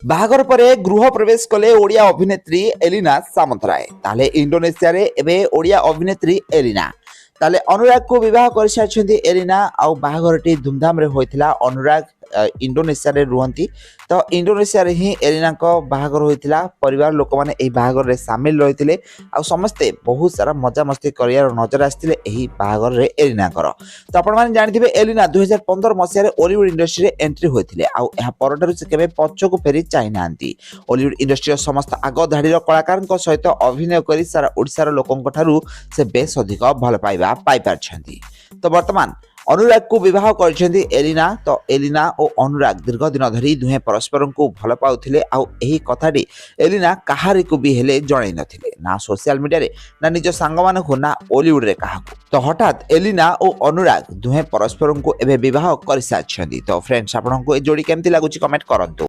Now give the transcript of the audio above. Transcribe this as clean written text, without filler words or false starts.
ବାହାଘର ପରେ ଗୃହ ପ୍ରବେଶ କଲେ ଓଡ଼ିଆ ଅଭିନେତ୍ରୀ ଏଲିନା ସାମନ୍ତରାୟ। ତାହେଲେ ଇଣ୍ଡୋନେସିଆରେ ଏବେ ଓଡ଼ିଆ ଅଭିନେତ୍ରୀ ଏଲିନା। ତାହେଲେ ଅନୁରାଗକୁ ବିବାହ କରିସାରିଛନ୍ତି ଏଲିନା। ଆଉ ବାହାଘରଟି ଧୁମଧାମରେ ହୋଇଥିଲା। ଅନୁରାଗ ଇଣ୍ଡୋନେସିଆରେ ରୁହନ୍ତି। ତ ଇଣ୍ଡୋନେସିଆରେ ହିଁ ଏଲିନାଙ୍କ ବାହାଘର ହୋଇଥିଲା। ପରିବାର ଲୋକମାନେ ଏହି ବାହାଘରରେ ସାମିଲ ରହିଥିଲେ। ଆଉ ସମସ୍ତେ ବହୁତ ସାରା ମଜାମସ୍ତି କରିବାର ନଜର ଆସିଥିଲେ ଏହି ବାହାଘରରେ ଏଲିନାଙ୍କର। ତ ଆପଣମାନେ ଜାଣିଥିବେ ଏଲିନା 2015 ମସିହାରେ ଓଲିଉଡ୍ ଇଣ୍ଡଷ୍ଟ୍ରିରେ ଏଣ୍ଟ୍ରି ହୋଇଥିଲେ। ଆଉ ଏହା ପରଠାରୁ ସେ କେବେ ପଛକୁ ଫେରି ଚାହିଁନାହାନ୍ତି। ଓଲିଉଡ୍ ଇଣ୍ଡଷ୍ଟ୍ରିର ସମସ୍ତ ଆଗ ଧାଡ଼ିର କଳାକାରଙ୍କ ସହିତ ଅଭିନୟ କରି ସାରା ଓଡ଼ିଶାର ଲୋକଙ୍କ ଠାରୁ ସେ ବେଶ ଅଧିକ ଭଲ ପାଇବା ପାଇପାରିଛନ୍ତି। ତ ବର୍ତ୍ତମାନ ଅନୁରାଗକୁ ବିବାହ କରିଛନ୍ତି ଏଲିନା। ତ ଏଲିନା ଓ ଅନୁରାଗ ଦୀର୍ଘ ଦିନ ଧରି ଦୁହେଁ ପରସ୍ପରଙ୍କୁ ଭଲ ପାଉଥିଲେ। ଆଉ ଏହି କଥାଟି ଏଲିନା କାହାରିକୁ ବି ହେଲେ ଜଣାଇ ନଥିଲେ, ନା ସୋସିଆଲ ମିଡ଼ିଆରେ, ନା ନିଜ ସାଙ୍ଗମାନଙ୍କୁ, ନା ଓଲିଉଡରେ କାହାକୁ। ତ ହଠାତ୍ ଏଲିନା ଓ ଅନୁରାଗ ଦୁହେଁ ପରସ୍ପରଙ୍କୁ ଏବେ ବିବାହ କରିସାରିଛନ୍ତି। ତ ଫ୍ରେଣ୍ଡସ୍, ଆପଣଙ୍କୁ ଏ ଯୋଡ଼ି କେମିତି ଲାଗୁଛି କମେଣ୍ଟ କରନ୍ତୁ।